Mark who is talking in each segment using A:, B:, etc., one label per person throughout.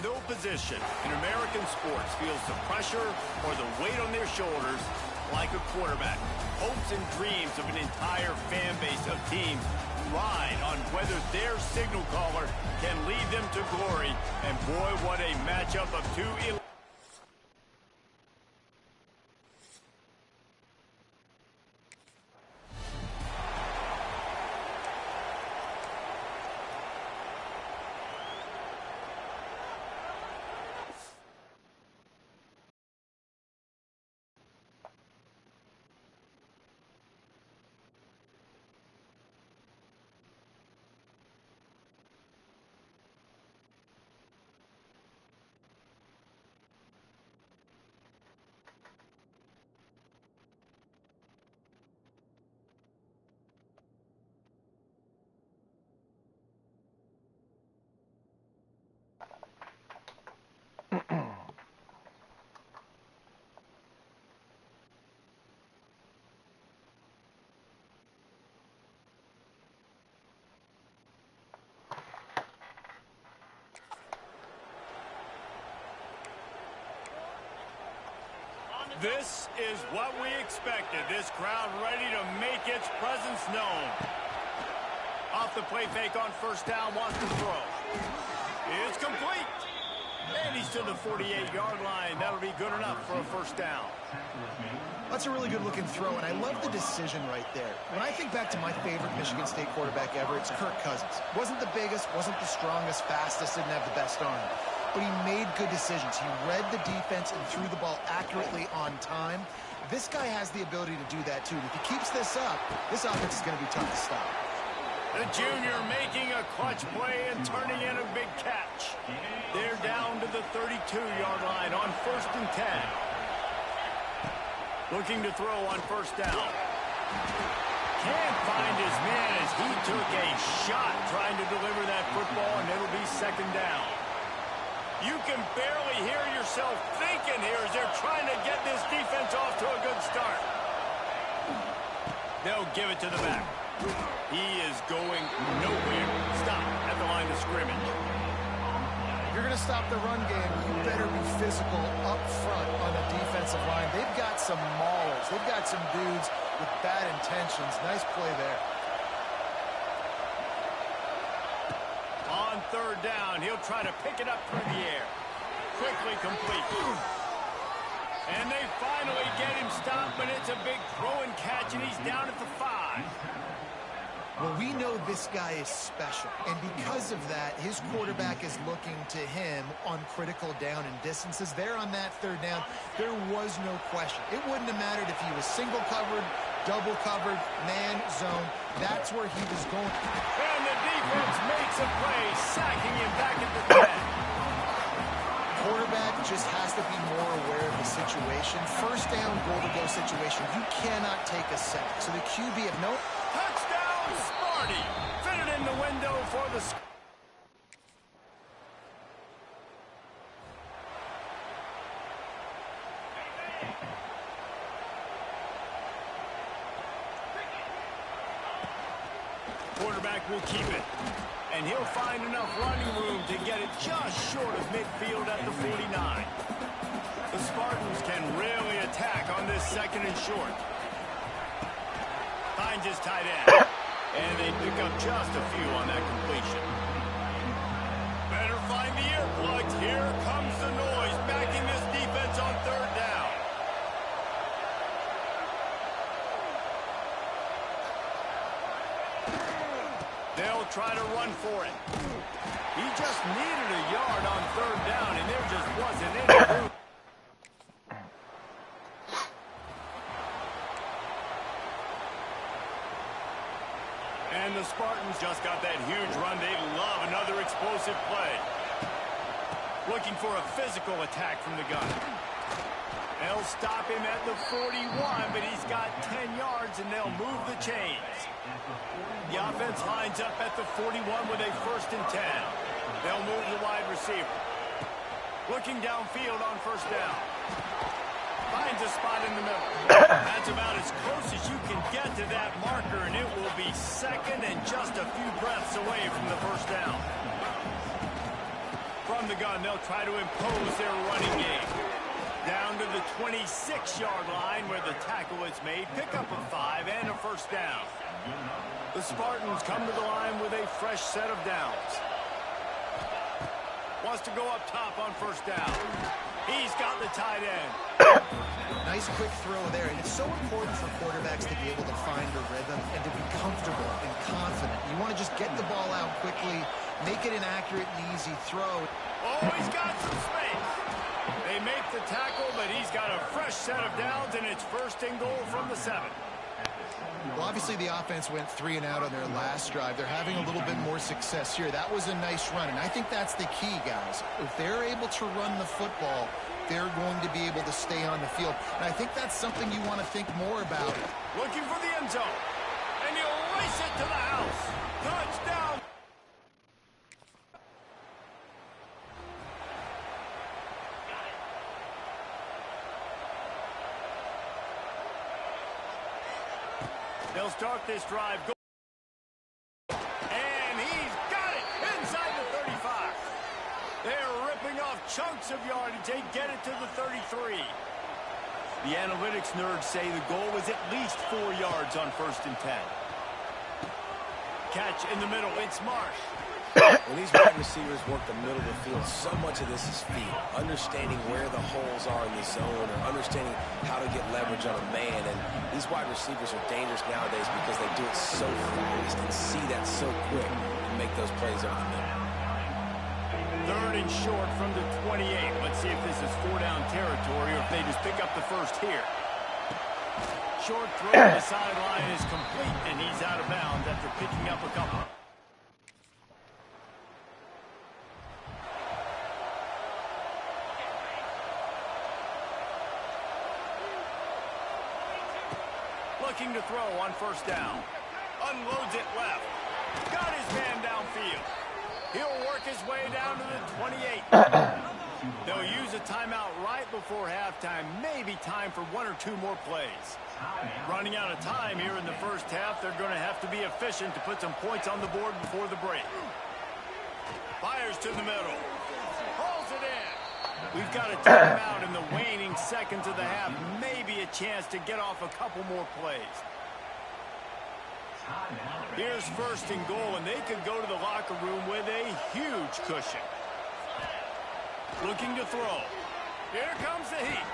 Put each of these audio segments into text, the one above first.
A: No position in American sports feels the pressure or the weight on their shoulders like a quarterback. Hopes and dreams of an entire fan base of teams ride on whether their signal caller can lead them to glory. And boy, what a matchup of two elite. This is what we expected. This crowd ready to make its presence known. Off the play fake on first down, wants to throw. It's complete. And he's to the 48-yard line. That'll be good enough for a first down.
B: That's a really good-looking throw, and I love the decision right there. When I think back to my favorite Michigan State quarterback ever, it's Kirk Cousins. Wasn't the biggest, wasn't the strongest, fastest, didn't have the best arm. But he made good decisions. He read the defense and threw the ball accurately on time. This guy has the ability to do that, too. If he keeps this up, this offense is going to be tough to stop.
A: The junior making a clutch play and turning in a big catch. They're down to the 32-yard line on 1st and 10. Looking to throw on first down. Can't find his man as he took a shot trying to deliver that football, and it'll be second down. You can barely hear yourself thinking here as they're trying to get this defense off to a good start. They'll give it to the back. He is going nowhere. Stop at the line of scrimmage.
B: If you're going to stop the run game, you better be physical up front on the defensive line. They've got some maulers. They've got some dudes with bad intentions. Nice play there.
A: On third down, he'll try to pick it up through the air. Quickly complete. And they finally get him stopped, but it's a big throw and catch, and he's down at the 5.
B: Well, we know this guy is special, and because of that, his quarterback is looking to him on critical down and distances. There on that third down, there was no question. It wouldn't have mattered if he was single covered, double covered, man, zone. That's where he was going.
A: And the defense makes a play, sacking him back at the 10.
B: Quarterback just has to be more aware of the situation. First down, goal-to-go situation. You cannot take a sack. So the QB of no...
A: Touchdown, Sparty! Fitted in the window for the... Quarterback will keep it. And he'll find enough running room to get it just short of midfield at the 49. The Spartans can really attack on this second and short. Finds his tight end. And they pick up just a few on that completion. Better find the earplugs. Here comes the noise, backing this defense on third down. They'll try to run for it. He just needed a yard on third down, and there just wasn't any room. And the Spartans just got that huge run. They love another explosive play. Looking for a physical attack from the gun. They'll stop him at the 41, but he's got 10 yards, and they'll move the chains. The offense lines up at the 41 with a 1st and 10. They'll move the wide receiver. Looking downfield on first down. Finds a spot in the middle. That's about as close as you can get to that marker, and it will be second and just a few breaths away from the first down. From From the gun, they'll try to impose their running game. Down to the 26-yard line where the tackle is made. Pick up a 5 and a first down. The Spartans come to the line with a fresh set of downs. Wants to go up top on first down. He's got the tight end.
B: Nice quick throw there, and it's so important for quarterbacks to be able to find a rhythm and to be comfortable and confident. You want to just get the ball out quickly, make it an accurate and easy throw.
A: Oh, he's got some space. They make the tackle, but he's got a fresh set of downs, and it's first and goal from the 7.
B: Well, obviously the offense went 3 and out on their last drive. They're having a little bit more success here. That was a nice run, and I think that's the key, guys. If they're able to run the football, they're going to be able to stay on the field. And I think that's something you want to think more about.
A: Looking for the end zone, and he'll race it to the house. Touchdown. They'll start this drive. And he's got it inside the 35. They're ripping off chunks of yardage. They get it to the 33. The analytics nerds say the goal was at least 4 yards on 1st and 10. Catch in the middle. It's Marsh.
C: When these wide receivers work the middle of the field, so much of this is feel. Understanding where the holes are in the zone or understanding how to get leverage on a man. And these wide receivers are dangerous nowadays because they do it so fast and see that so quick and make those plays over the middle.
A: 3rd and short from the 28. Let's see if this is 4-down territory or if they just pick up the first here. Short throw to the sideline is complete, and he's out of bounds after picking up a couple. Looking to throw on first down. Unloads it left. Got his man downfield. He'll work his way down to the 28. They'll use a timeout right before halftime. Maybe time for 1 or 2 more plays. Running out of time here in the first half. They're going to have to be efficient to put some points on the board before the break. Fires to the middle. Hauls it in. We've got a timeout in the waning seconds of the half. Maybe a chance to get off a couple more plays. Here's 1st and goal, and they could go to the locker room with a huge cushion. Looking to throw. Here comes the heat.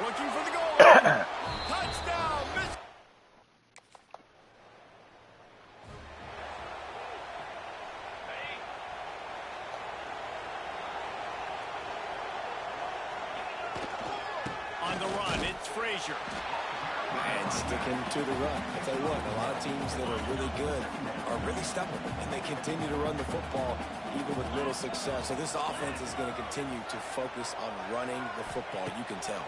A: Looking for the goal. Touchdown. On the run, it's Frazier.
C: And sticking to the run. I'll tell you what, a lot of teams that are really good are really stubborn, and they continue to run the football even with little success. So this offense is going to continue to focus on running the football, you can tell.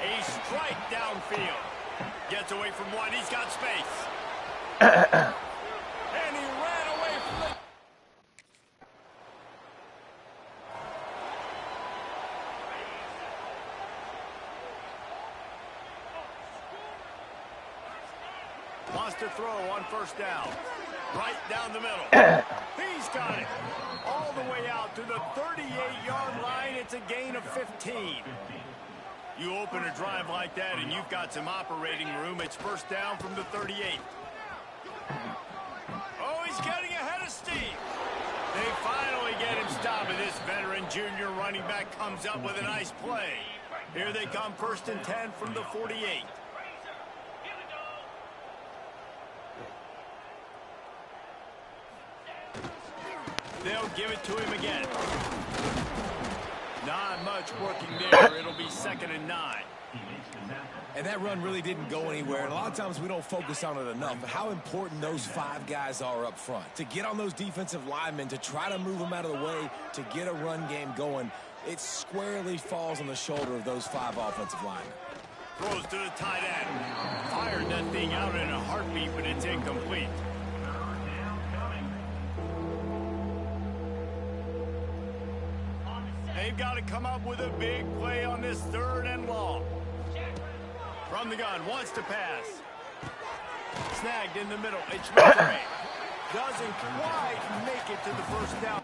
A: A strike downfield. Gets away from one. He's got space. And he ran away from the... Wants to throw on first down. Right down the middle. He's got it. All the way out to the 38-yard line. It's a gain of 15. You open a drive like that and you've got some operating room. It's first down from the 38. Oh, he's getting ahead of steam. They finally get him stopped, and this veteran junior running back comes up with a nice play. Here they come, 1st and 10 from the 48. They'll give it to him again. Not much working there. It'll be 2nd and 9.
D: And that run really didn't go anywhere. And a lot of times we don't focus on it enough. But how important those 5 guys are up front. To get on those defensive linemen, to try to move them out of the way, to get a run game going, it squarely falls on the shoulder of those 5 offensive linemen.
A: Throws to the tight end. Fired that thing out in a heartbeat, but it's incomplete. They've got to come up with a big play on this 3rd and long. From the gun, wants to pass. Snagged in the middle. It's Ridgway. Doesn't quite make it to the first down.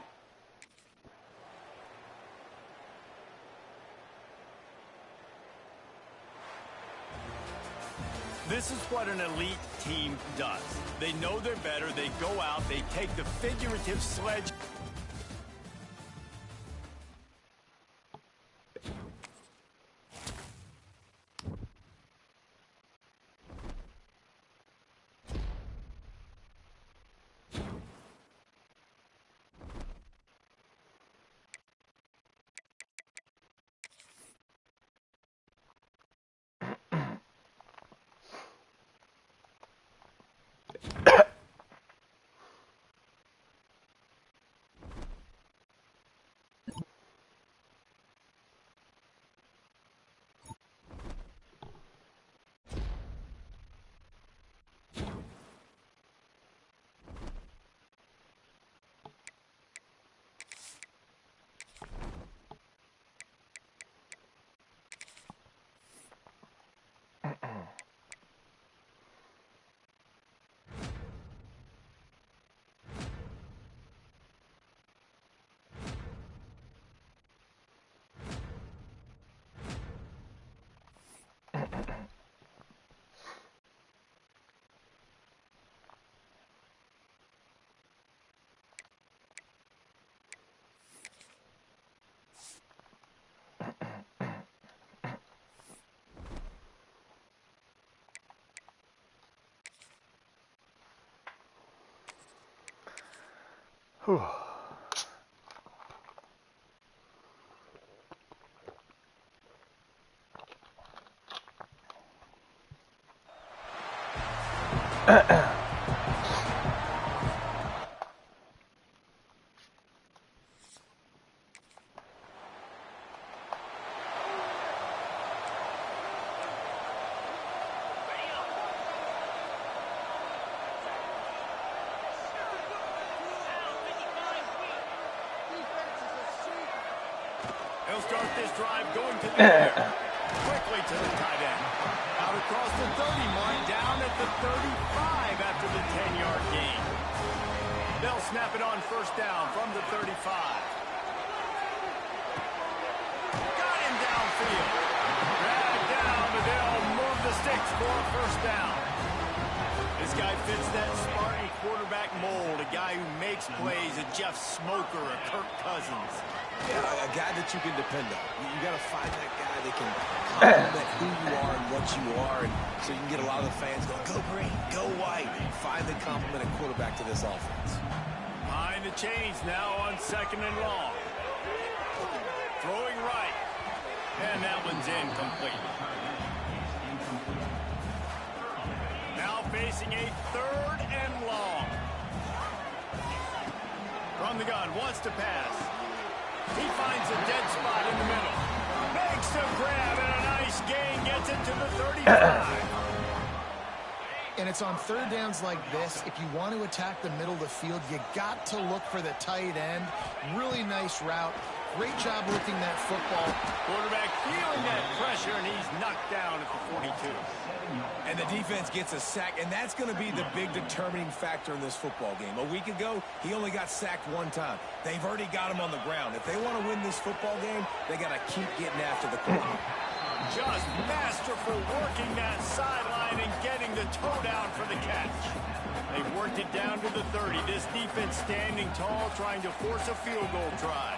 A: This is what an elite team does. They know they're better. They go out. They take the figurative sledge.
E: Whew.
A: They'll start this drive going to the air. Quickly to the tight end. Out across the 30 mark, down at the 35 after the 10-yard gain. They'll snap it on first down from the 35. Got him downfield. Dragged down, but they'll move the sticks for a first down. This guy fits that Spartan quarterback mold, a guy who makes plays, a Jeff Smoker, a Kirk Cousins.
C: Yeah, a guy that you can depend on. You got to find that guy that can complement who you are and what you are, and so you can get a lot of the fans going, go green, go white. Find the complement at quarterback to this offense.
A: Behind the chains now on 2nd and long. Throwing right. And that one's incomplete. Now facing a 3rd and long. From the gun, wants to pass. He finds a dead spot in the middle. Makes a grab and a nice gain. Gets it to the 35.
B: And it's on 3rd downs like this. If you want to attack the middle of the field, you got to look for the tight end. Really nice route. Great job looking that football.
A: Quarterback feeling that pressure, and he's knocked down at the 42.
D: And the defense gets a sack, and that's going to be the big determining factor in this football game. A week ago, he only got sacked 1 time. They've already got him on the ground. If they want to win this football game, they got to keep getting after the quarterback.
A: Just masterful working that sideline and getting the toe down for the catch. They worked it down to the 30. This defense standing tall, trying to force a field goal try.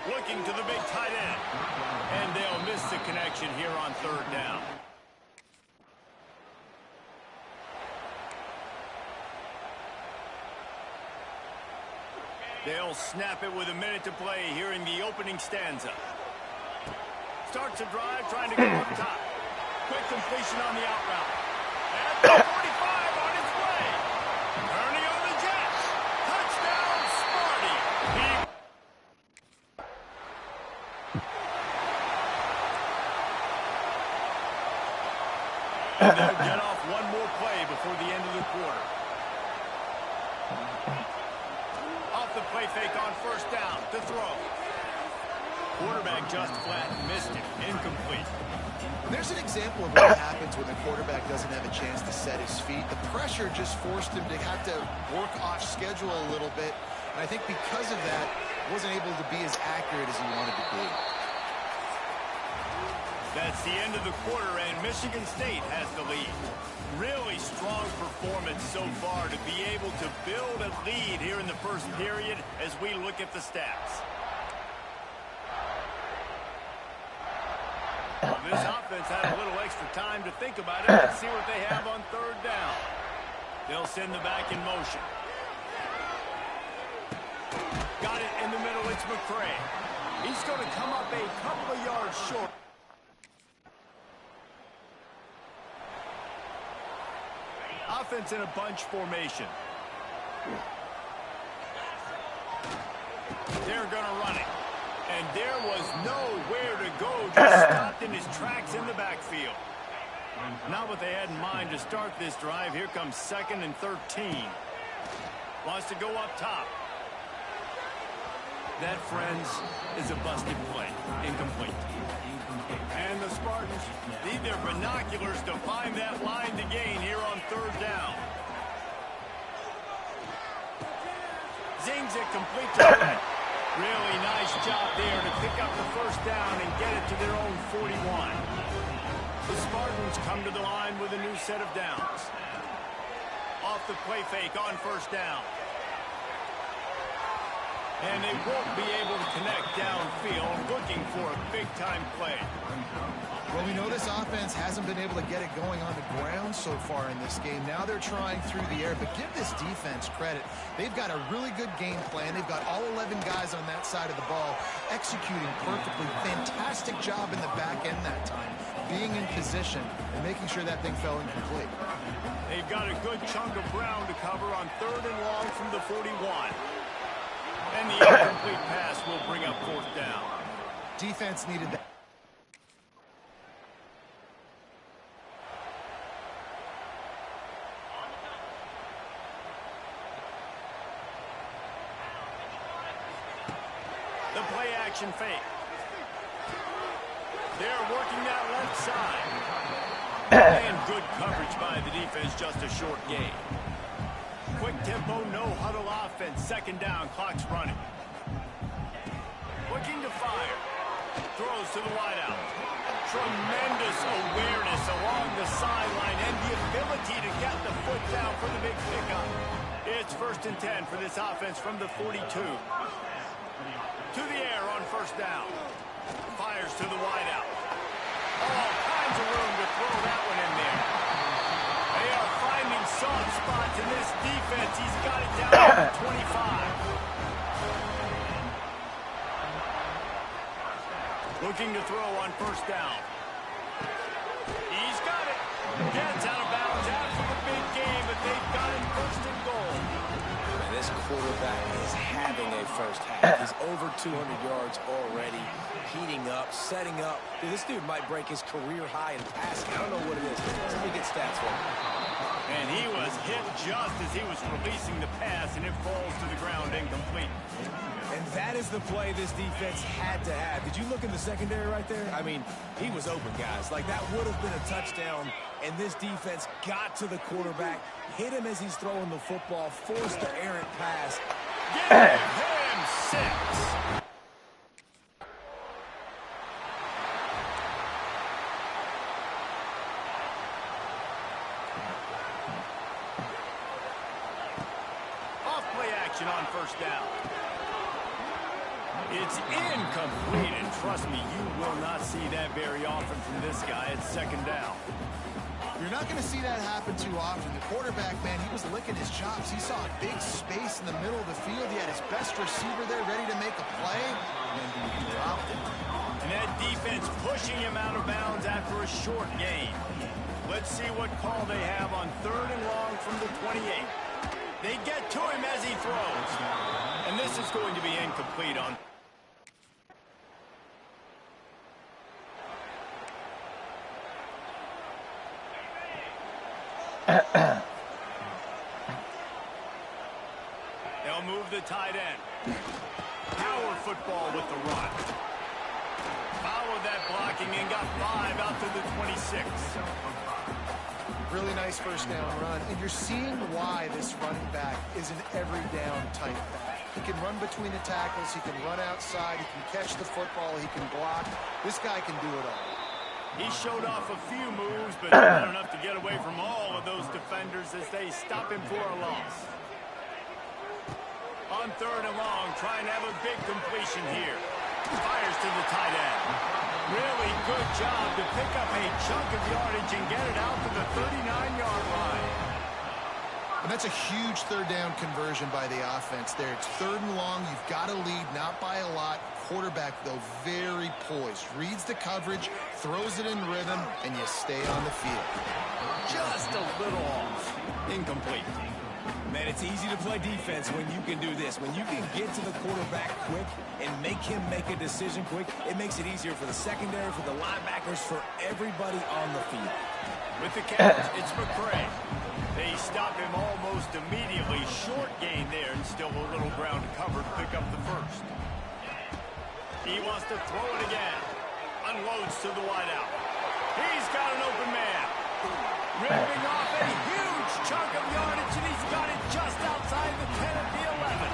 A: Looking to the big tight end. And they'll miss the connection here on 3rd down. They'll snap it with a minute to play here in the opening stanza. Starts a drive, trying to go up top. Quick completion on the out route. At the 45 on its way. Turning on the Jets. Touchdown, Sparty. And they'll get off one more play before the end of the quarter. Off the play fake on first down to throw. Quarterback just flat missed it. Incomplete.
B: There's an example of what happens when the quarterback doesn't have a chance to set his feet. The pressure just forced him to have to work off schedule a little bit. And I think because of that, wasn't able to be as accurate as he wanted to be.
A: That's the end of the quarter, and Michigan State has the lead. Really strong performance so far to be able to build a lead here in the first period as we look at the stats. This offense had a little extra time to think about it. Let's see what they have on third down. They'll send the back in motion. Got it in the middle. It's McCray. He's going to come up a couple of yards short. Offense in a bunch formation. They're going to run it. And there was nowhere to go. Just stopped in his tracks in the backfield. Not what they had in mind to start this drive. Here comes 2nd and 13. Wants to go up top. That, friends, is a busted play. Incomplete. And the Spartans need their binoculars to find that line to gain here on third down. Zings it complete to Brett. Really nice job there to pick up the first down and get it to their own 41. The Spartans come to the line with a new set of downs. Off the play fake on first down. And they won't be able to connect downfield, looking for a big-time play.
B: Well, we know this offense hasn't been able to get it going on the ground so far in this game. Now they're trying through the air, but give this defense credit. They've got a really good game plan. They've got all 11 guys on that side of the ball executing perfectly. Fantastic job in the back end that time, being in position and making sure that thing fell incomplete.
A: They've got a good chunk of ground to cover on third and long from the 41. And the incomplete pass will bring up fourth down.
B: Defense needed that.
A: The play action fake. They're working that left side. And good coverage by the defense, just a short gain. Quick tempo, no huddle offense. 2nd down, clock's running. Looking to fire. Throws to the wideout. Tremendous awareness along the sideline and the ability to get the foot down for the big pickup. It's 1st and 10 for this offense from the 42. To the air on first down. Fires to the wideout. All kinds of room to throw that one in there. They are finding soft spots in this defense. He's got it down to 25. Looking to throw on first down. He's got it. Gets out of bounds after the big game, but they've got it 1st and goal.
C: And this quarterback is having a first half. He's over 200 yards already, heating up, setting up. Dude, this dude might break his career high in passing. I don't know what it is. Somebody get stats for him.
A: And he was hit just as he was releasing the pass, and it falls to the ground incomplete.
D: And that is the play this defense had to have. Did you look in the secondary right there? I mean, he was open, guys. Like, that would have been a touchdown, and this defense got to the quarterback, hit him as he's throwing the football, forced the errant pass.
A: Give him 6. Off-play action on first down. It's incomplete, and trust me, you will not see that very often from this guy. It's 2nd down.
B: You're not going to see that happen too often. The quarterback, man, he was licking his chops. He saw a big space in the middle of the field. He had his best receiver there ready to make a play, and he dropped it.
A: And that defense pushing him out of bounds after a short gain. Let's see what call they have on 3rd and long from the 28. They get to him as he throws. And this is going to be incomplete on... They'll move the tight end. Power football with the run. running and got 5 out to the 26.
B: Really nice first down run, and you're seeing why this running back is an every down type back. He can run between the tackles, he can run outside, he can catch the football, he can block. This guy can do it all.
A: He showed off a few moves, but not enough to get away from all of those defenders as they stop him for a loss. On 3rd and long, trying to have a big completion here. Fires to the tight end. Really good job to pick up a chunk of yardage and get it out to the 39-yard line.
B: And that's a huge 3rd down conversion by the offense there. It's 3rd and long. You've got to lead, not by a lot. Quarterback, though, very poised. Reads the coverage, throws it in rhythm, and you stay on the field.
A: Just a little off. Incomplete.
D: Man, it's easy to play defense when you can do this. When you can get to the quarterback quick and make him make a decision quick, it makes it easier for the secondary, for the linebackers, for everybody on the field.
A: With the catch, it's McCray. They stop him almost immediately. Short gain there, and still a little ground covered to pick up the first. He wants to throw it again. Unloads to the wideout. He's got an open man. Ripping off a huge chunk of yardage, and he's got it just outside the 10 at the 11.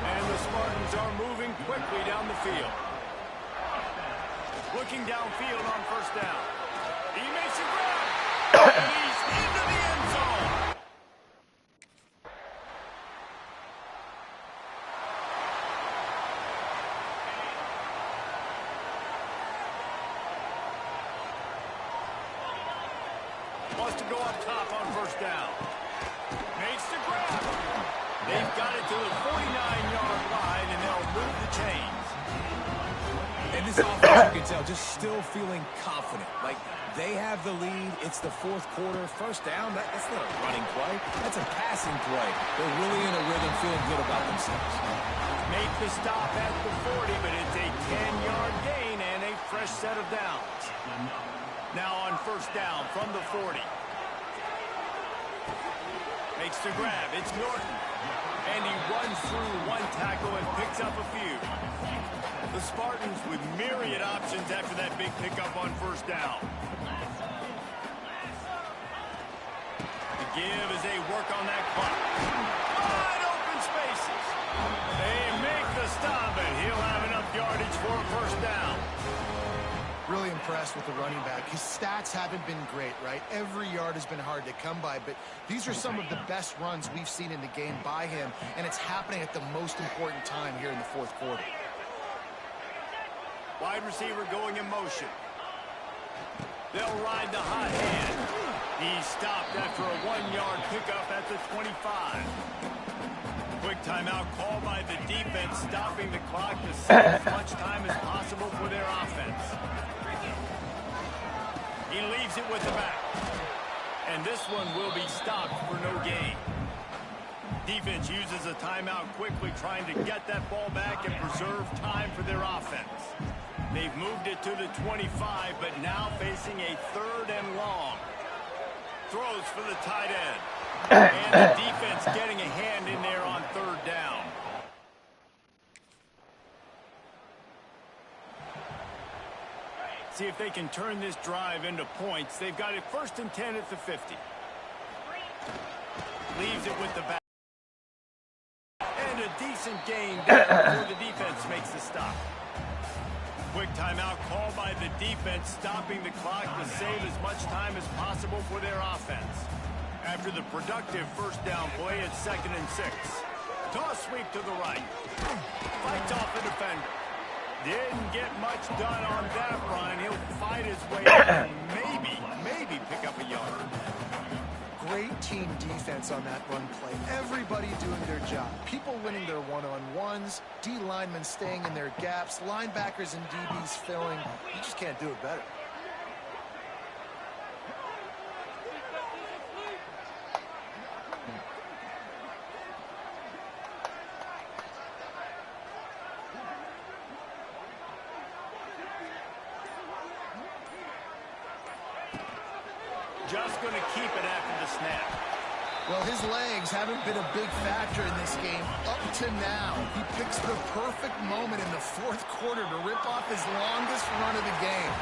A: And the Spartans are moving quickly down the field. Looking downfield on first down. He makes a grab, and he's into the end zone. Wants to go up top on first down. Makes the grab. They've got it to the 49-yard line, and they'll move the chains.
D: And this offense, you can tell, just still feeling confident. Like, they have the lead. It's the 4th quarter. First down, that's not a running play. That's a passing play. They're really in a rhythm, feeling good about themselves.
A: Make the stop at the 40, but it's a 10-yard gain and a fresh set of downs. Now on first down from the 40. Makes the grab. It's Norton. And he runs through one tackle and picks up a few. The Spartans with myriad options after that big pickup on first down. The give as they work on that clock. Wide open spaces. They make the stop, and he'll have enough yardage for a first down.
B: Really impressed with the running back. His stats haven't been great, right? Every yard has been hard to come by, but these are some of the best runs we've seen in the game by him, and it's happening at the most important time here in the 4th quarter.
A: Wide receiver going in motion. They'll ride the hot hand. He's stopped after a 1-yard pickup at the 25. Quick timeout called by the defense, stopping the clock to save as much time as possible for their offense. He leaves it with the back. And this one will be stopped for no gain. Defense uses a timeout quickly, trying to get that ball back and preserve time for their offense. They've moved it to the 25, but now facing a 3rd and long. Throws for the tight end. And the defense getting a hand in there on 3rd down. See if they can turn this drive into points. They've got it 1st and 10 at the 50. Leaves it with the back. And a decent gain there before the defense makes the stop. Quick timeout called by the defense, stopping the clock to save as much time as possible for their offense. After the productive first down play, it's 2nd and 6. Toss sweep to the right. Fights off the defender. Didn't get much done on that run. He'll fight his way out and maybe pick up a yard.
B: Great team defense on that run play. Everybody doing their job. People winning their one-on-ones, D linemen staying in their gaps, linebackers and DBs filling. You just can't do it better.
A: Just going to keep it after the snap.
B: Well, his legs haven't been a big factor in this game up to now. He picks the perfect moment in the fourth quarter to rip off his longest run of the game.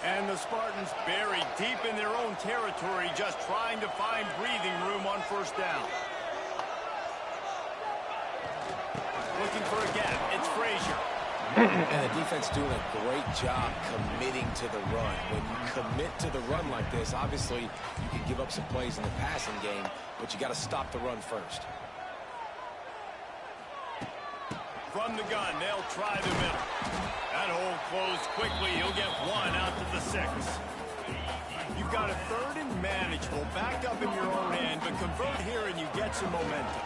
A: And the Spartans buried deep in their own territory, just trying to find breathing room on first down. Looking for a gap. It's Frazier.
C: And the defense doing a great job committing to the run. When you commit to the run like this, obviously you can give up some plays in the passing game, but you got to stop the run first.
A: From the gun, they'll try the middle. That hole closed quickly. He'll get one out to the 6. You've got a third and manageable, back up in your own end, but convert here and you get some momentum.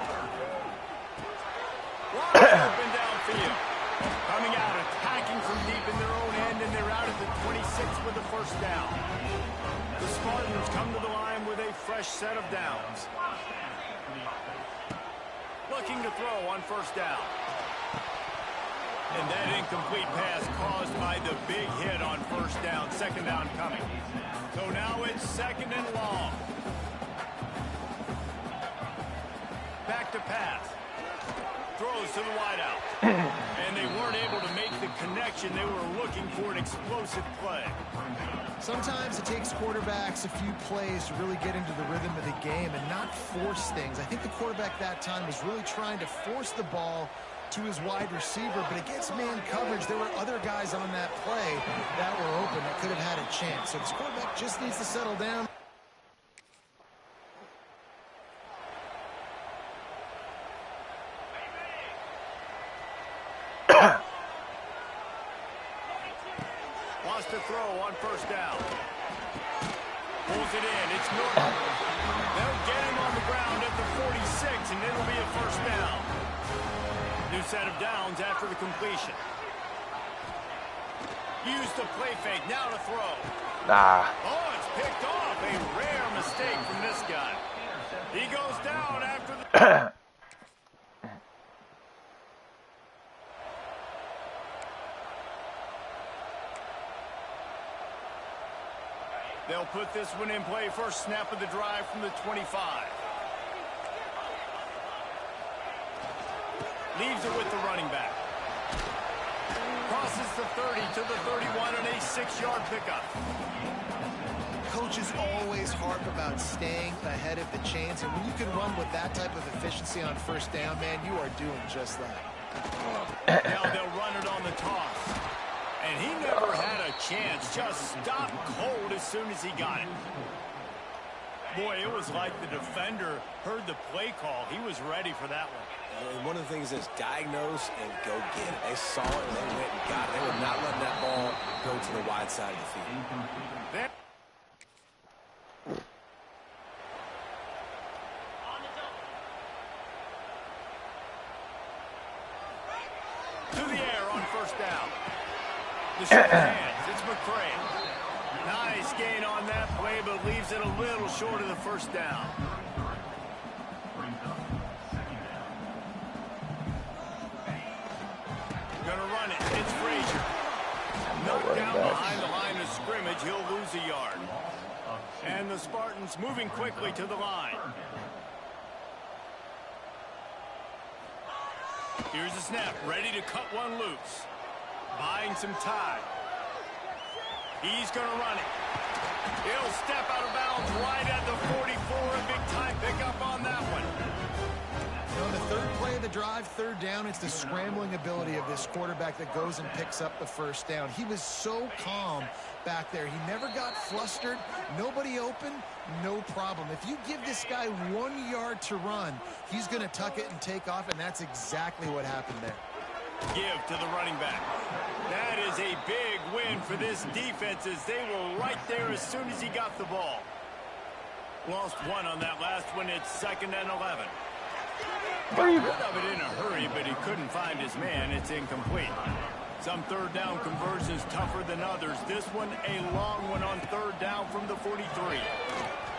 A: Wide open downfield. Coming out, attacking from deep in their own end, and they're out at the 26 with the first down. The Spartans come to the line with a fresh set of downs. Looking to throw on first down. And that incomplete pass caused by the big hit on first down. Second down coming. So now it's second and long. Back to pass. Throws to the wideout. And they weren't able to make the connection. They were looking for an explosive play.
B: Sometimes it takes quarterbacks a few plays to really get into the rhythm of the game and not force things. I think the quarterback that time was really trying to force the ball to his wide receiver, but against man coverage, there were other guys on that play that were open that could have had a chance. So this quarterback just needs to settle down.
A: Wants to throw on first down. Pulls it in. It's Norton. They'll get him on the ground at the 46, and it'll be a first down. New set of downs after the completion. Used the play fake. Now to throw.
E: Nah.
A: Oh, it's picked off. A rare mistake from this guy. He goes down after the... They'll put this one in play. First snap of the drive from the 25. Leaves it with the running back. Crosses the 30 to the 31 and a 6-yard pickup.
B: Coaches always harp about staying ahead of the chains, and when you can run with that type of efficiency on first down, man, you are doing just that.
A: Now they'll run it on the toss. And he never had a chance. Just stopped cold as soon as he got it. Boy, it was like the defender heard the play call. He was ready for that one.
C: And one of the things is diagnose and go get it. They saw it and they went and got it. They would not let that ball go to the wide side of the field.
A: To the air on first down. The short hands. It's McCray. Nice gain on that play, but leaves it a little short of the first down. Gonna run it. It's Frazier. Knocked down behind the line of scrimmage. He'll lose a yard. And the Spartans moving quickly to the line. Here's the snap. Ready to cut one loose. Buying some time. He's going to run it. He'll step out of bounds right at the 44. A big-time pickup on that one.
B: On the third play of the drive, third down, it's the scrambling ability of this quarterback that goes and picks up the first down. He was so calm back there. He never got flustered. Nobody open, no problem. If you give this guy 1 yard to run, he's going to tuck it and take off, and that's exactly what happened there.
A: Give to the running back. That is a big win for this defense as they were right there as soon as he got the ball. Lost one on that last one. It's second and 11. Got rid of it in a hurry, but he couldn't find his man. It's incomplete. Some third down conversions tougher than others. This one a long one on third down from the 43.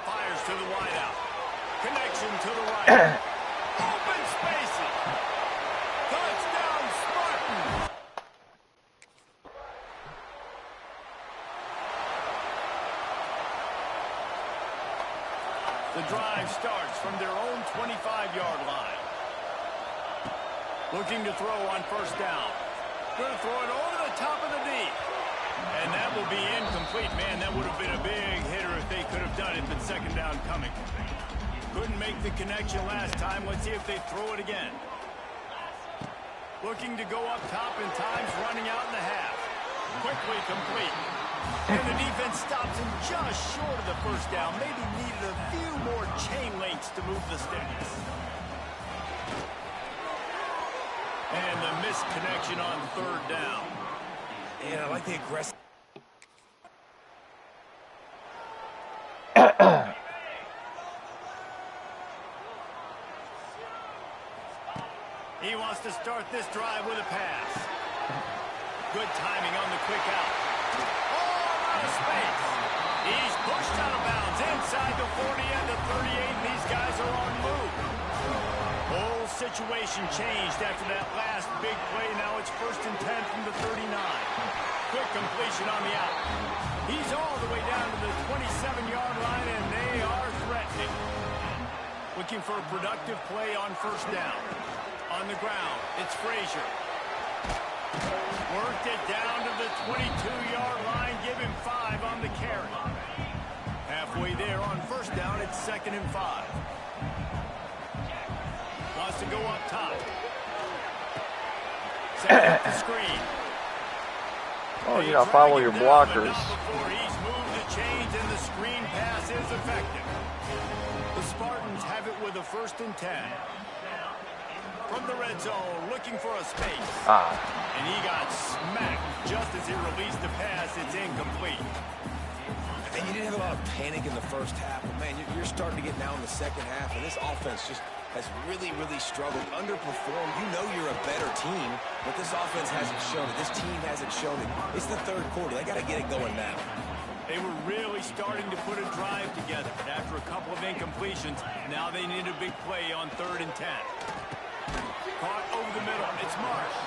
A: Fires to the wideout. Connection to the right. Open spaces. Touchdown Spartans. The drive starts from their own 25-yard line. Looking to throw on first down. Going to throw it over the top of the deep. And that will be incomplete. Man, that would have been a big hitter if they could have done it, but second down coming. Couldn't make the connection last time. Let's see if they throw it again. Looking to go up top in times, running out in the half. Quickly complete. And the defense stops him just short of the first down. Maybe needed a few more chain links to move the sticks. And the missed connection on third down.
C: And I like the aggressive.
A: He wants to start this drive with a pass. Good timing on the quick out. Oh, out of space. He's pushed out of bounds inside the 40 and the 38, and these guys are on move. Whole situation changed after that last big play. Now it's 1st and 10 from the 39. Quick completion on the out. He's all the way down to the 27-yard line, and they are threatening. Looking for a productive play on 1st down. On the ground, it's Frazier. Worked it down to the 22-yard line. Give him 5 on the carry. Halfway there on 1st down, it's 2nd and 5. Wants to go up top. Set up the screen.
E: Oh, you gotta follow your blockers.
A: He's moved the chains, and the screen pass is effective. The Spartans have it with a 1st and 10. From the red zone, looking for a space. And he got smacked just as he released the pass. It's incomplete.
C: And you didn't have a lot of panic in the 1st half, but man, you're starting to get now in the 2nd half, and this offense just has really struggled, underperformed. You know you're a better team, but this offense hasn't shown it. This team hasn't shown it. It's the 3rd quarter. They got to get it going now.
A: They were really starting to put a drive together, but after a couple of incompletions, now they need a big play on 3rd and 10. Caught over the middle. It's Marsh.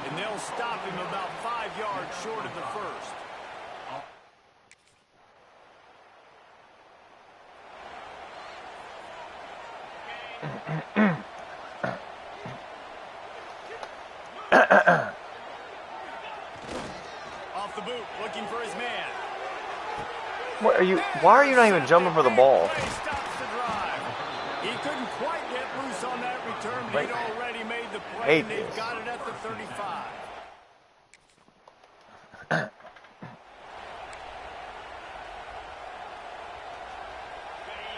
A: And they'll stop him about 5 yards short of the 1st. Off the boot, looking for his man.
E: Why are you not even jumping for the ball?
A: Stops the drive. He couldn't quite get loose on that return, but he'd already made the play, and they've got it at the 35.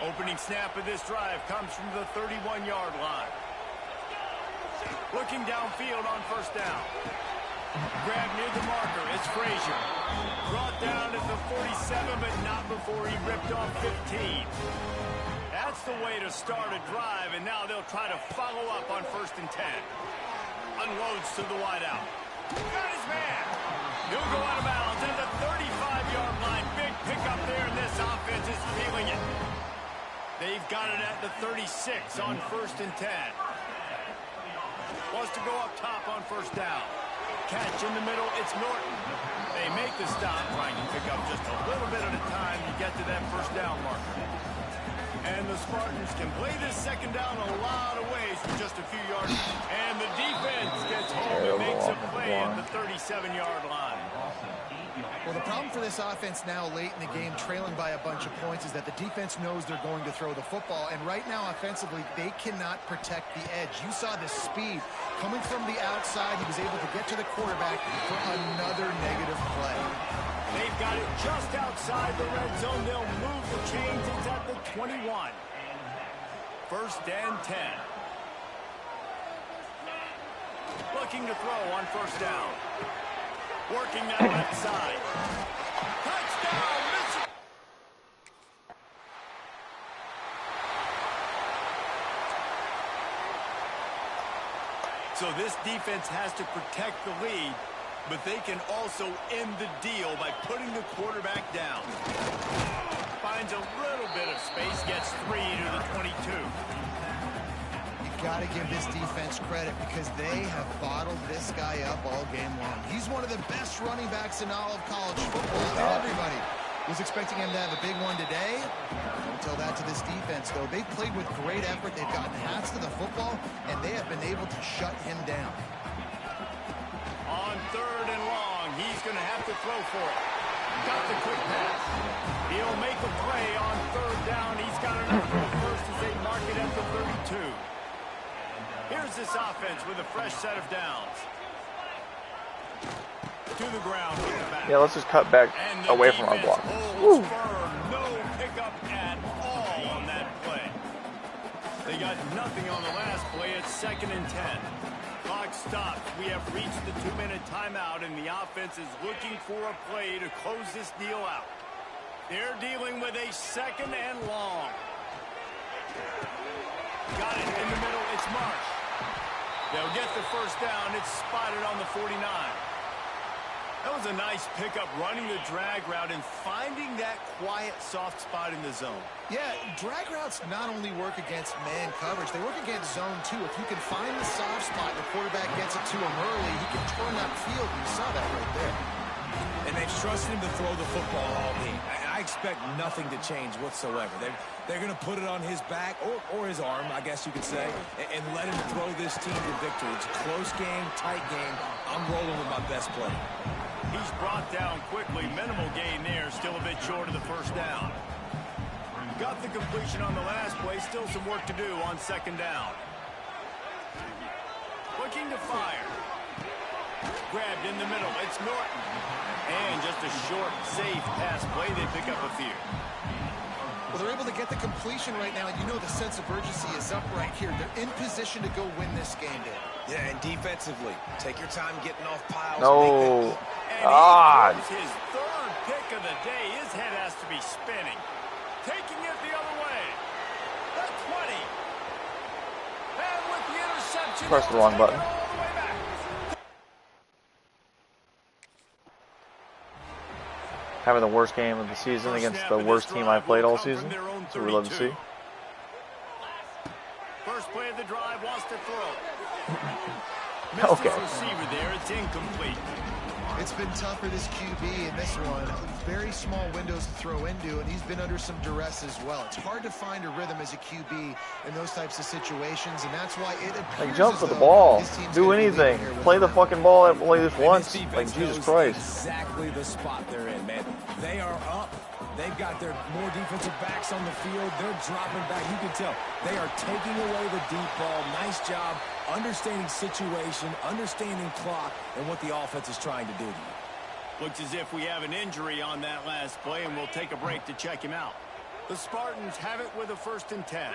A: Opening snap of this drive comes from the 31-yard line. Looking downfield on 1st down. Grab near the marker. It's Frazier. Brought down at the 47, but not before he ripped off 15. That's the way to start a drive, and now they'll try to follow up on 1st and 10. Unloads to the wideout. Got his man. He'll go out of bounds at the 35-yard line. Big pickup there, and this offense is feeling it. They've got it at the 36 on 1st and 10. Wants to go up top on 1st down. Catch in the middle, it's Norton. They make the stop, trying to pick up just a little bit at a time to get to that 1st down marker. And the Spartans can play this 2nd down a lot of ways with just a few yards. And the defense gets home and makes a play at the 37-yard line.
B: Well, the problem for this offense now late in the game, trailing by a bunch of points, is that the defense knows they're going to throw the football. And right now, offensively, they cannot protect the edge. You saw the speed coming from the outside. He was able to get to the quarterback for another negative play.
A: They've got it just outside the red zone. They'll move the chains. It's at the 21. 1st and 10. Looking to throw on 1st down. Working that left side. Touchdown, Michigan! So this defense has to protect the lead, but they can also end the deal by putting the quarterback down. Finds a little bit of space, gets 3 to the 22.
B: Got to give this defense credit because they have bottled this guy up all game long. He's one of the best running backs in all of college football. Everybody was expecting him to have a big one today. Don't tell that to this defense, though. They've played with great effort. They've gotten hats to the football, and they have been able to shut him down.
A: On 3rd and long, he's going to have to throw for it. Got the quick pass. He'll make a play on 3rd down. He's got enough for the 1st as they mark it at the 32. Here's this offense with a fresh set of downs. To the ground with the back.
E: Yeah, let's just cut back away from our block.
A: Woo. No pickup at all on that play. They got nothing on the last play. It's 2nd and 10. Clock stops. We have reached the 2-minute timeout, and the offense is looking for a play to close this deal out. They're dealing with a 2nd and long. Got it in the middle. It's Marsh. They'll get the first down. It's spotted on the 49. That was a nice pickup, running the drag route and finding that quiet, soft spot in the zone.
B: Yeah, drag routes not only work against man coverage, they work against zone too. If you can find the soft spot and the quarterback gets it to him early, he can turn that field. You saw that right there.
D: And they've trusted him to throw the football all game. I expect nothing to change whatsoever. They're going to put it on his back, or his arm, I guess you could say, and let him throw this team to victory. It's a close game, tight game. I'm rolling with my best play.
A: He's brought down quickly. Minimal gain there. Still a bit short of the first down. Got the completion on the last play. Still some work to do on second down. Looking to fire. Grabbed in the middle. It's Norton. And just a short, safe pass play. They pick up a few.
B: Well, they're able to get the completion right now, and you know the sense of urgency is up right here. They're in position to go win this game, Dave.
C: Yeah, and defensively, take your time getting off piles.
E: No.
A: And he throws his third pick of the day. His head has to be spinning. Taking it the other way. The 20. And with the interception,
E: Press the wrong button.
A: all the way back.
E: Having the worst game of the season against the worst team I played all season. That's what we love to see.
A: First play of the drive, wants to throw.
E: Okay.
A: Missed his receiver there. It's incomplete.
B: It's been tough for this QB in this one. Very small windows to throw into, and he's been under some duress as well. It's hard to find a rhythm as a QB in those types of situations, and that's why it appears
E: Like, jump
B: as
E: for the
B: though
E: ball.
B: his team's
E: Do
B: gonna be
E: anything.
B: leading here
E: Play the
B: with
E: fucking ball at least once.
D: And this
E: Like,
D: defense
E: Jesus
D: knows
E: Christ.
D: exactly the spot they're in, man. They are up. They've got their more defensive backs on the field. They're dropping back. You can tell they are taking away the deep ball. Nice job understanding situation, understanding clock, and what the offense is trying to do to you.
A: Looks as if we have an injury on that last play, and we'll take a break to check him out. The Spartans have it with a 1st and 10.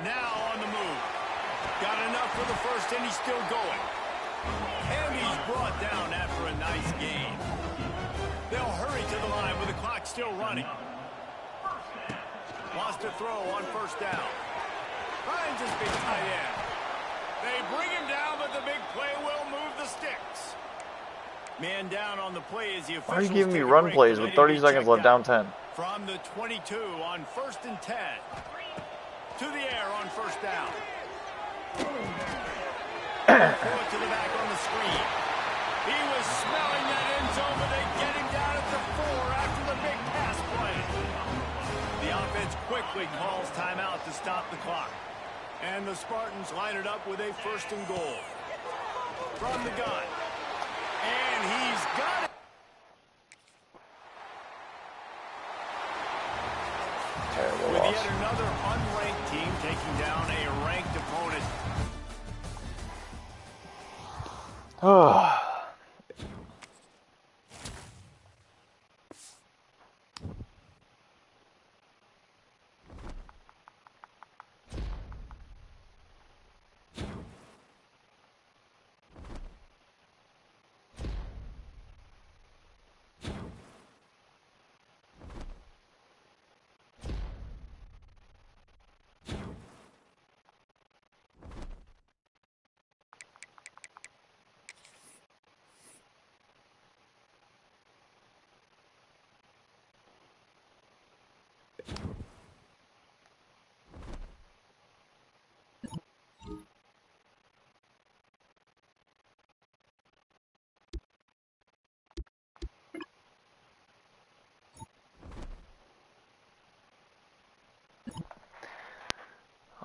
A: Now on the move. Got enough for the first, and he's still going. And he's brought down after a nice gain. They'll hurry to the line with the clock still running. Wants to throw on first down. Finds his big tight end. They bring him down, but the big play will move the sticks. Man down on the play as the officials.
E: Why are you giving me
A: take a
E: run
A: break.
E: plays
A: They're
E: with
A: ready
E: 30
A: to be
E: seconds
A: checked
E: left, down
A: out.
E: 10?
A: From the 22 on 1st and 10. To the air on first down. Throw it to the back on the screen. He was smelling that end zone, but they get him down at the 4 after the big pass play. The offense quickly calls timeout to stop the clock. And the Spartans line it up with a 1st and goal. From the gun. And he's got it.
E: Terrible
A: With
E: loss.
A: yet another unranked team taking down a ranked opponent.
E: Oh.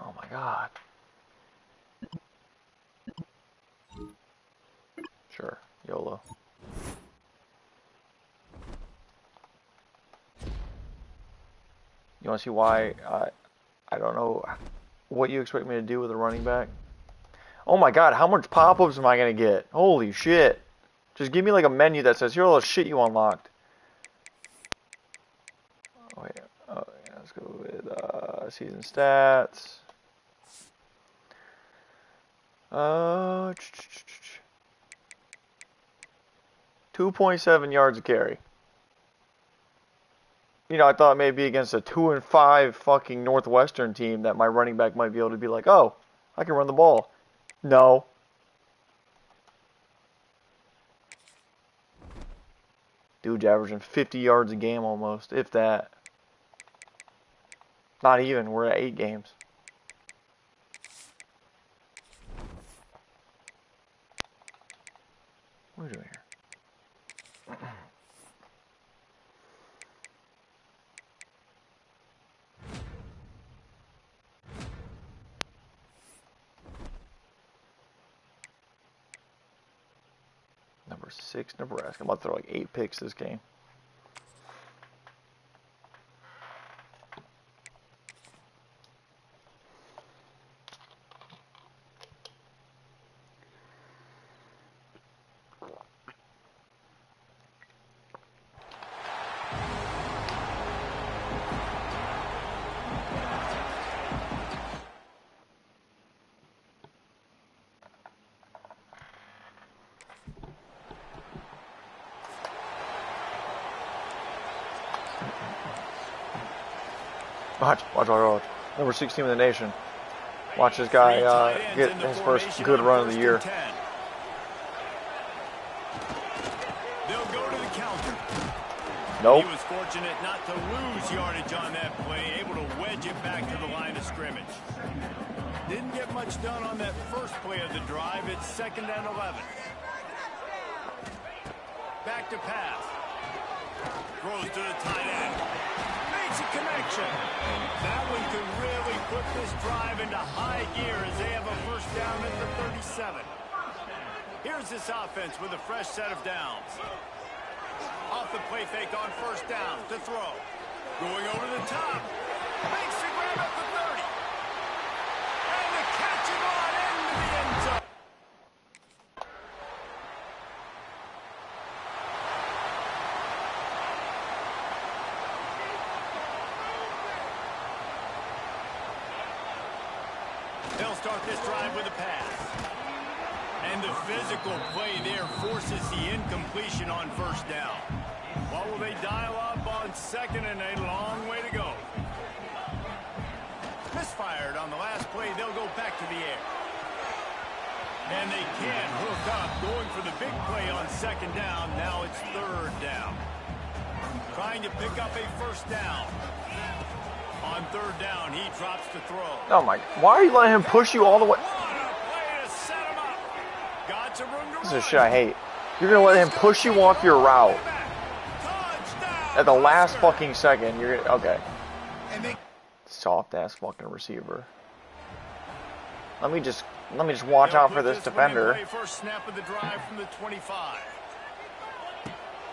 E: Oh my God. Sure, YOLO. You want to see why I don't know what you expect me to do with a running back? Oh my God, how much pop-ups am I going to get? Holy shit. Just give me like a menu that says, here are all the shit you unlocked. Oh, wait. Oh, yeah, let's go with season stats. 2.7 yards a carry. You know, I thought maybe against a 2-5 fucking Northwestern team that my running back might be able to be like, oh, I can run the ball. No. Dude's averaging 50 yards a game almost, if that. Not even. We're at 8 games. What are we doing here? Number 6, Nebraska. I'm about to throw like 8 picks this game. Watch. Number 6 team in the nation. Watch this guy get his first good run of the year.
A: They'll go to the counter.
E: Nope.
A: He was fortunate not to lose yardage on that play, able to wedge it back to the line of scrimmage. Didn't get much done on that first play of the drive. It's 2nd and 11. Back to pass. Throws to the tight end. Makes a connection. That one could really put this drive into high gear as they have a first down at the 37. Here's this offense with a fresh set of downs. Off the play fake on first down to throw. Going over the top. Makes the grab at the 30. And the catch is on into the end zone. They'll start this drive with a pass. And the physical play there forces the incompletion on first down. What will they dial up on 2nd and a long way to go? Misfired on the last play. They'll go back to the air. And they can't hook up. Going for the big play on 2nd down. Now it's 3rd down. Trying to pick up a first down. On 3rd down, he drops to throw.
E: Oh my! Why are you letting him push you all the way?
A: What a play to set him up. Got some room to
E: This is
A: run.
E: shit I hate. You're gonna let him push you off your route
A: Touchdown,
E: at the last
A: Husker.
E: fucking second. You're gonna, okay.
B: And they
E: Soft ass fucking receiver. Let me just watch
A: They'll
E: out for
A: put
E: this
A: one in
E: defender.
A: play first snap of the drive from the 25.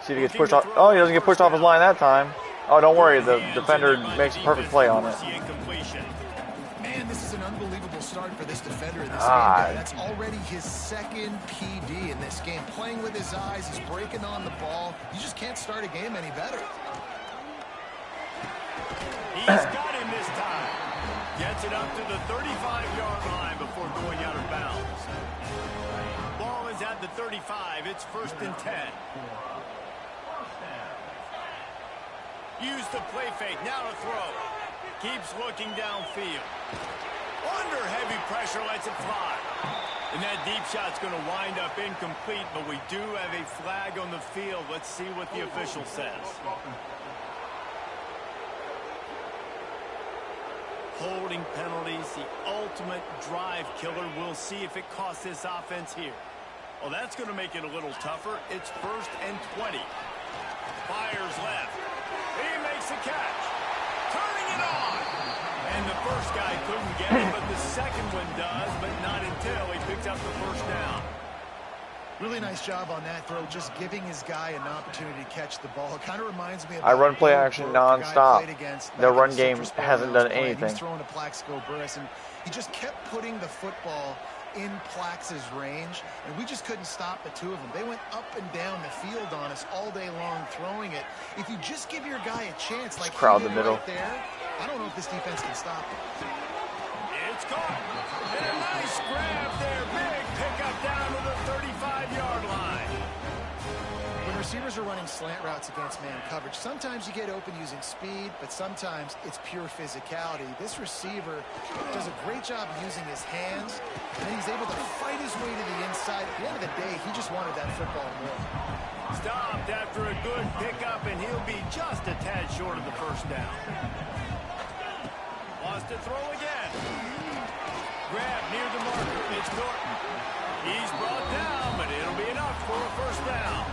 E: See if he gets pushed off. Oh, he doesn't get pushed off his line that time. Oh, don't worry. The defender makes a perfect play on it.
B: Man, this is an unbelievable start for this defender in this
E: God.
B: game. That's already his 2nd PD in this game. Playing with his eyes, he's breaking on the ball. You just can't start a game any better.
A: He's got him this time. Gets it up to the 35-yard line before going out of bounds. Ball is at the 35. It's 1st and 10. Use the play fake. Now to throw. Keeps looking downfield. Under heavy pressure, lets it fly. And that deep shot's going to wind up incomplete, but we do have a flag on the field. Let's see what the official says. Holding penalties, the ultimate drive killer. We'll see if it costs this offense here. Well, that's going to make it a little tougher. It's 1st and 20. Fires left. He makes the catch. Turning it on. And the first guy couldn't get it, but the second one does, but not until he picks up the first down.
B: Really nice job on that throw, just giving his guy an opportunity to catch the ball. It kind of reminds me of
E: I run play
B: Bill
E: action
B: Burke, the guy I
E: nonstop.
B: played against
E: Their
B: back
E: run
B: in the
E: game
B: Citrus Bowl
E: hasn't
B: when I
E: done
B: was playing. He
E: anything.
B: was throwing to Plaxico Burress, and he just kept putting the football in Plax's range, and we just couldn't stop the two of them. They went up and down the field on us all day long throwing it. If you just give your guy a chance, like
E: crowd
B: he
E: the
B: did
E: middle.
B: right there, I don't know if this defense can stop it.
A: It's caught. And a nice grab there. Big pickup down to the 35-yard line.
B: When receivers are running slant routes against man coverage. Sometimes you get open using speed, but sometimes it's pure physicality. This receiver does a great job using his hands, and he's able to fight his way to the inside. At the end of the day, he just wanted that football more.
A: Stopped after a good pickup, and he'll be just a tad short of the first down. Wants to throw again. Grab near the marker. It's Norton. He's brought down, but it'll be enough for a first down.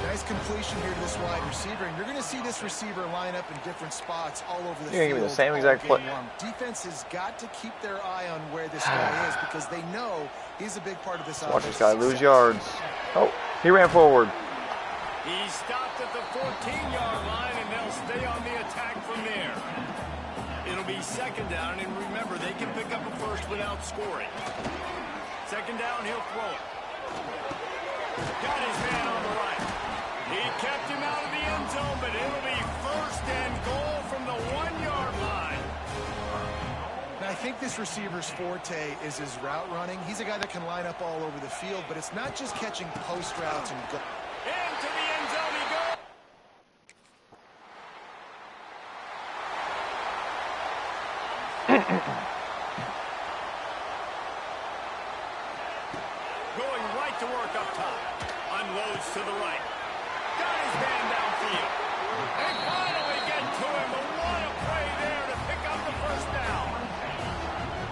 B: Nice completion here to this wide receiver, and you're going to see this receiver line up in different spots all over the
E: You're
B: field.
E: going to give me the same exact play.
B: Defense has got to keep their eye on where this guy is because they know he's a big part of this offense.
E: Watch this guy lose yards. Oh, he ran forward.
A: He stopped at the 14-yard line, and they'll stay on the attack from there. It'll be second down, and remember, they can pick up a first without scoring. Second down, he'll throw it. Got his man on the right. He kept him out of the end zone, but it'll be first and goal from the 1-yard line.
B: Now, I think this receiver's forte is his route running. He's a guy that can line up all over the field, but it's not just catching post routes and go.
A: Into the end zone he goes. Going right to work up top. Unloads to the right. Got his man downfield. They finally get to him, but what a play there to pick up the first down.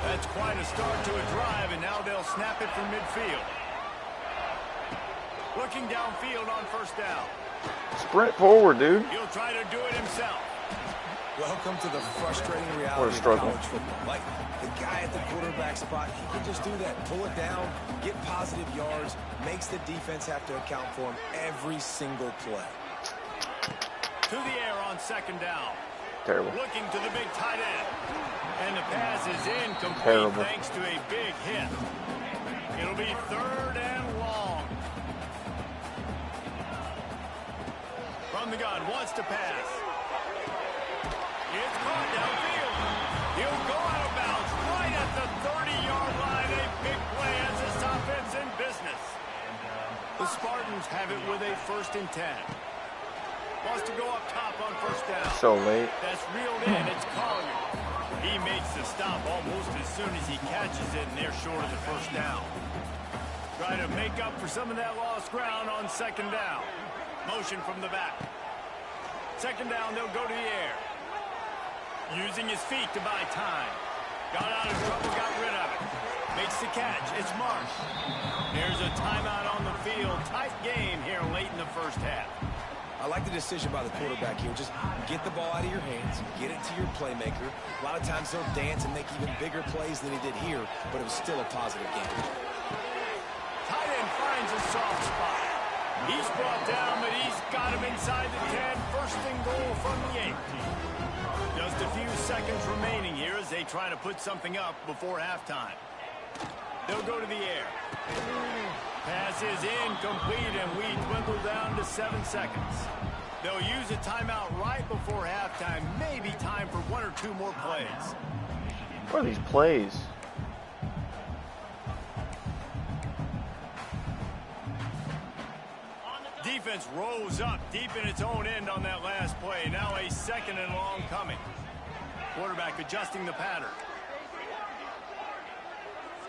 A: That's quite a start to a drive, and now they'll snap it from midfield. Looking downfield on first down.
E: Sprint forward, dude.
A: He'll try to do it himself.
C: Welcome to the frustrating reality
E: What a
C: of
E: struggle.
C: college football. Like, the guy at the quarterback spot, he can just do that. Pull it down, get positive yards, makes the defense have to account for him every single play.
A: To the air on second down.
E: Terrible.
A: Looking to the big tight end. And the pass is incomplete
E: Terrible.
A: thanks to a big hit. It'll be third and long. From the gun, wants to pass. It's caught downfield. He'll go out of bounds right at the 30-yard line. A big play as this offense in business. The Spartans have it with a 1st and 10. Wants to go up top on first down.
E: So late.
A: That's reeled in. It's Collier. He makes the stop almost as soon as he catches it, and they're short of the first down. Trying to make up for some of that lost ground on second down. Motion from the back. Second down, they'll go to the air. Using his feet to buy time. Got out of trouble, got rid of it. Makes the catch. It's Marsh. There's a timeout on the field. Tight game here late in the first half.
C: I like the decision by the quarterback here. Just get the ball out of your hands, get it to your playmaker. A lot of times he'll dance and make even bigger plays than he did here, but it was still a positive game.
A: Tight end finds a soft spot. He's brought down, but he's got him inside the 10. First and goal from the 8. Just a few seconds remaining here as they try to put something up before halftime. They'll go to the air. Pass is incomplete, and we dwindle down to 7 seconds. They'll use a timeout right before halftime. Maybe time for 1 or 2 more plays.
E: What are these plays?
A: Defense rose up deep in its own end on that last play. Now a 2nd and long coming. Quarterback adjusting the pattern.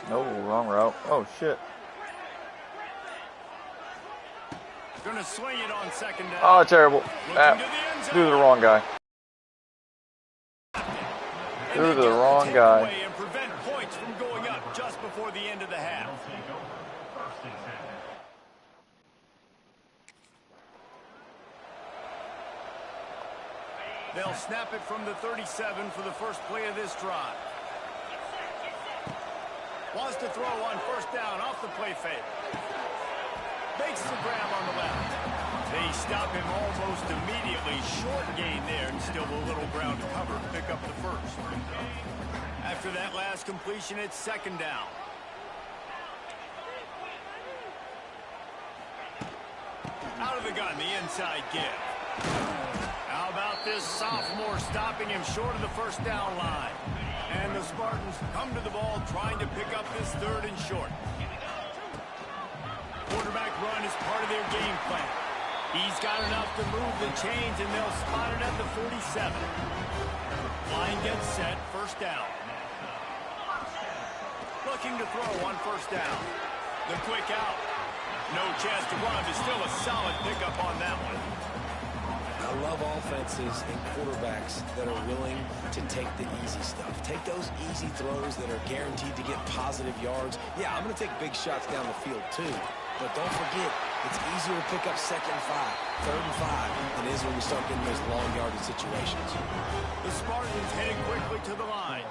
E: No, wrong route. Oh, shit.
A: Gonna swing it on second down.
E: Oh, terrible. Threw to the wrong guy. Threw to the wrong guy.
A: And prevent points from going up just before the end of the half. They'll snap it from the 37 for the first play of this drive. Wants to throw on first down off the play fake. Makes the grab on the left. They stop him almost immediately. Short gain there, and still a little ground to cover to pick up the first. After that last completion, it's second down. Out of the gun, the inside give. How about this sophomore stopping him short of the first down line? And the Spartans come to the ball trying to pick up this 3rd and short. Quarterback run is part of their game plan. He's got enough to move the chains, and they'll spot it at the 47. Line gets set, first down. Looking to throw on first down. The quick out. No chance to run, but still a solid pickup on that one.
C: I love offenses and quarterbacks that are willing to take the easy stuff. Take those easy throws that are guaranteed to get positive yards. Yeah, I'm going to take big shots down the field too. But don't forget, it's easier to pick up 2nd and 5, 3rd and 5 than it is when we start getting those long yardage situations.
A: The Spartans heading quickly to the line.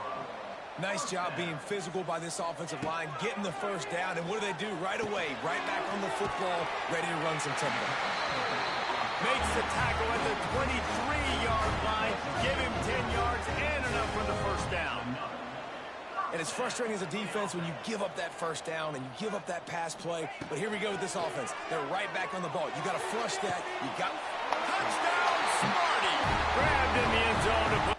D: Nice job being physical by this offensive line, getting the first down, and what do? Right away, right back on the football, ready to run some tempo.
A: Makes the tackle at the 23-yard line. Give him 10 yards and enough for the first down.
D: And it's frustrating as a defense when you give up that first down and you give up that pass play. But here we go with this offense. They're right back on the ball. You got to flush that. You got
A: touchdown, Smarty. Grabbed in the end zone to put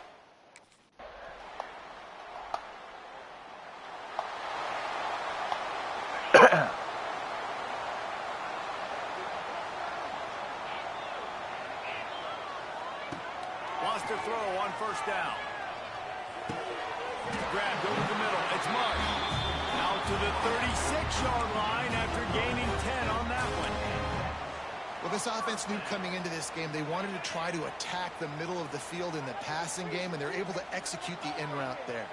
A: wants to throw on first down. Grabbed over the middle. It's Marsh. Out to the 36-yard line after gaining 10 on that one.
B: Well, this offense knew coming into this game they wanted to try to attack the middle of the field in the passing game, and they're able to execute the in route there.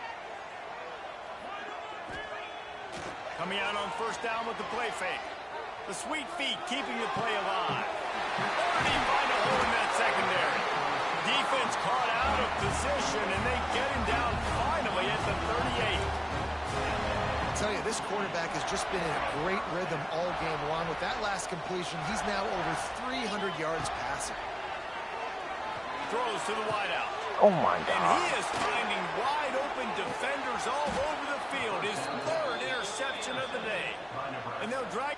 A: Coming out on first down with the play fake. The sweet feet keeping the play alive. Already find a hole in that secondary. Defense caught out of position, and they get him down finally at the 38.
B: I tell you, this quarterback has just been in a great rhythm all game long. With that last completion, he's now over 300 yards passing.
A: Throws to the wideout.
E: Oh my God.
A: And he is finding wide open defenders all over the field. His 3rd interception of the day. And they'll drag.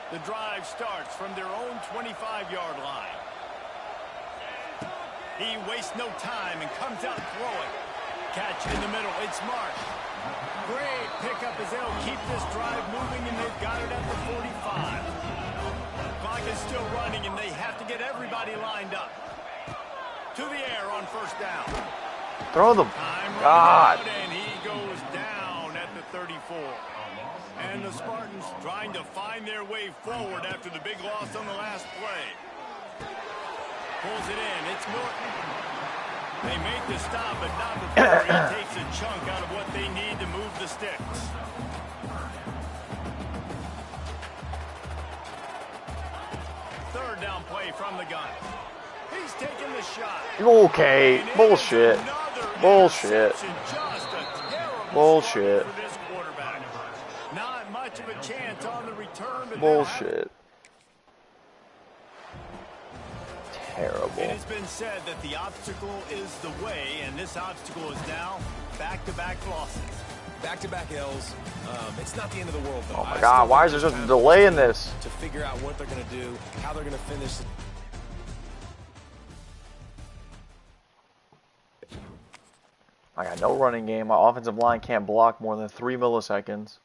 A: The drive starts from their own 25-yard line. He wastes no time and comes out throwing. Catch in the middle. It's Marsh. Great pickup as they'll keep this drive moving, and they've got it at the 45. Clock is still running, and they have to get everybody lined up. To the air on first down.
E: Throw the
A: God. And he goes down at the 34. And the Spartans trying to find their way forward after the big loss on the last play. Pulls it in. It's Norton. They make the stop, but not before he takes a chunk out of what they need to move the sticks. Third down play from the gun. He's taking the shot.
E: Okay, bullshit. Bullshit. Bullshit.
A: For this quarterback. Not much of a chance on the return. But
E: Bullshit. Terrible.
A: It has been said that the obstacle is the way, and this obstacle is now back-to-back losses.
D: back-to-back L's. It's not the end of the world, though.
E: Oh my God, why is there such a delay in this?
C: To figure out what they're going to do, how they're going to finish.
E: I got no running game. My offensive line can't block more than 3 milliseconds.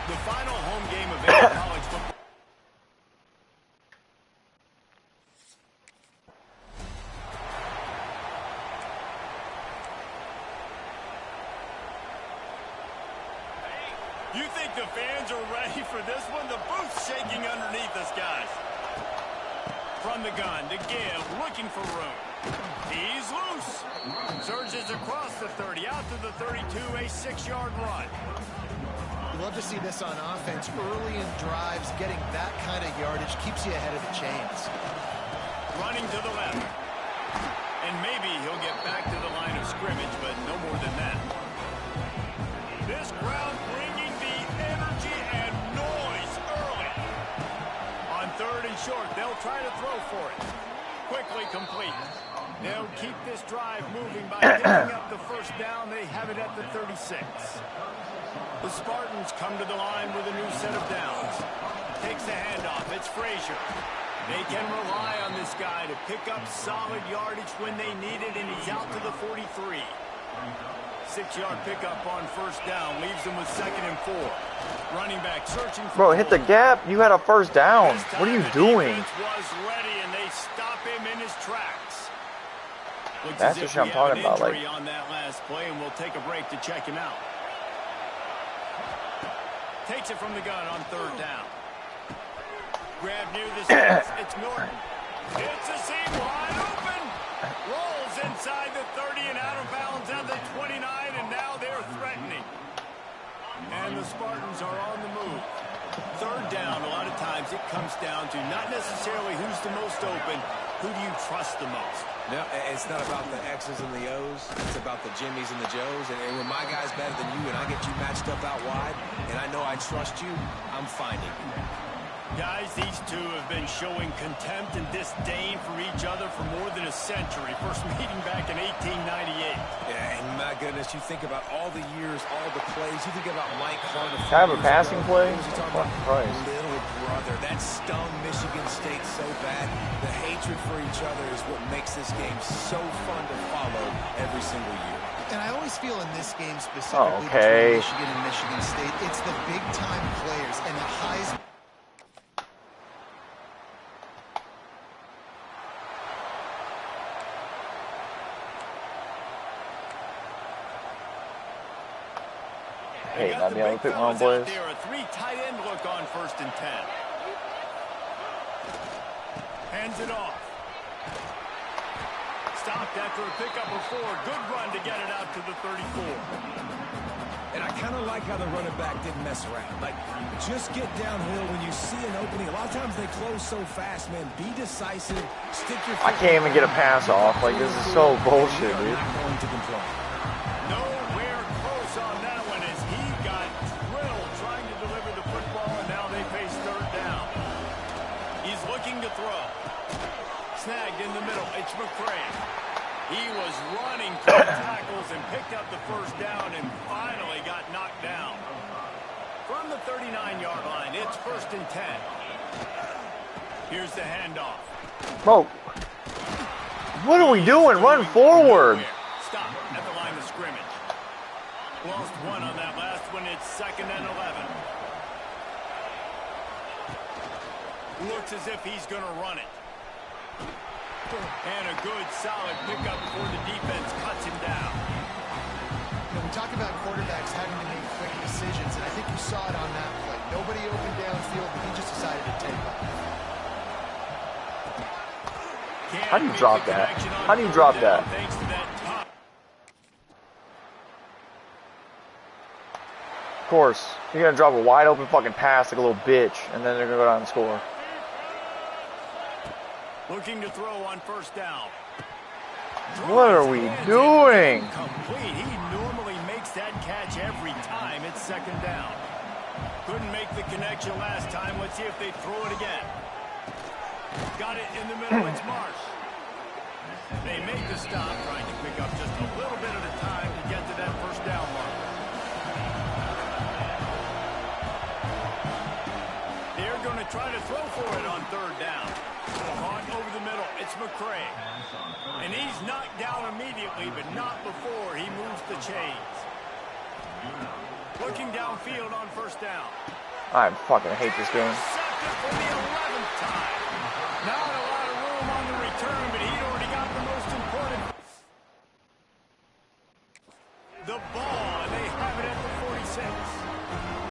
A: The final home game of any college football. You think the fans are ready for this one? The booth's shaking underneath us, guys. From the gun to give, looking for room. He's loose. Surges across the 30, out to the 32, a 6-yard run.
B: Love to see this on offense early in drives. Getting that kind of yardage keeps you ahead of the chains.
A: Running to the left. And maybe he'll get back to the line of scrimmage, but no more than that. This crowd bringing the energy and noise early. On 3rd and short, they'll try to throw for it. Quickly complete. They'll keep this drive moving by picking up the first down. They have it at the 36. The Spartans come to the line with a new set of downs. Takes the handoff. It's Frazier. They can rely on this guy to pick up solid yardage when they need it, and he's out to the 43. 6-yard pickup on first down. Leaves them with 2nd and 4. Running back searching for...
E: Bro, hit the gap. You had a first down. What are you doing?
A: The defense was ready, and they stop him in his tracks. Looks
E: That's
A: as if
E: what I'm
A: we
E: talking
A: have an
E: about.
A: injury on that last play, and we'll take a break to check him out. Takes it from the gun on 3rd down. Grab near the sticks. It's Norton. It's a seam wide open. Rolls inside the 30 and out of bounds at the 29, and now they're threatening. And the Spartans are on the move. 3rd down, a lot of times it comes down to not necessarily who's the most open, who do you trust the most?
C: No, it's not about the X's and the O's. It's about the Jimmies and the Joes. And when my guy's better than you and I get you matched up out wide, and I know I trust you, I'm finding you.
A: Guys, these two have been showing contempt and disdain for each other for more than a century. First meeting back in 1898.
C: Yeah, and my goodness, you think about all the years, all the plays. You think about Mike Hunt.
E: Can I have a passing play?
C: Fuck Christ. Little brother. That stung Michigan State so bad. The hatred for each other is what makes this game so fun to follow every single year.
B: And I always feel in this game specifically
E: okay.
B: between Michigan and Michigan State, it's the big-time players and the highs.
E: Hey, not being able to pick my own plays.
A: There a 3 tight end look on 1st and 10. Hands it off. Stopped after a pickup of 4. Good run to get it out to the 34.
D: And I kind of like how the running back didn't mess around. Like, just get downhill when you see an opening. A lot of times they close so fast, man. Be decisive. Stick your
E: I can't even get a pass off. Like, this is so bullshit, dude.
D: Not going to control.
A: Nowhere close on that one as he got drilled trying to deliver the football, and now they face 3rd down. He's looking to throw. Snagged in the middle. It's McCray. He was running through tackles and picked up the first down and finally got knocked down. From the 39-yard line, it's 1st and 10. Here's the handoff.
E: Bro, what are we doing? Run forward.
A: Stop. 1 on that last one. It's 2nd and 11. Looks as if he's going to run it. And a good, solid pickup before the defense cuts him down.
B: You know, we talk about quarterbacks having to make quick decisions, and I think you saw it on that play. Nobody opened downfield, and he just decided to take off.
E: How do you drop that? How do you drop that?
A: Thanks to that top.
E: Of course, you're going to drop a wide open fucking pass like a little bitch, and then they're going to go down and score.
A: Looking to throw on 1st down.
E: What are we doing?
A: Complete. He normally makes that catch every time. It's 2nd down. Couldn't make the connection last time. Let's see if they throw it again. Got it in the middle. It's Marsh. They make the stop, trying to pick up just a little bit at a time to get to that 1st down mark. They're going to try to throw for it on 3rd down. Caught over the middle. It's McCray. And he's knocked down immediately, but not before he moves the chains. Looking downfield on 1st down.
E: I fucking hate this game.
A: Intercepted for the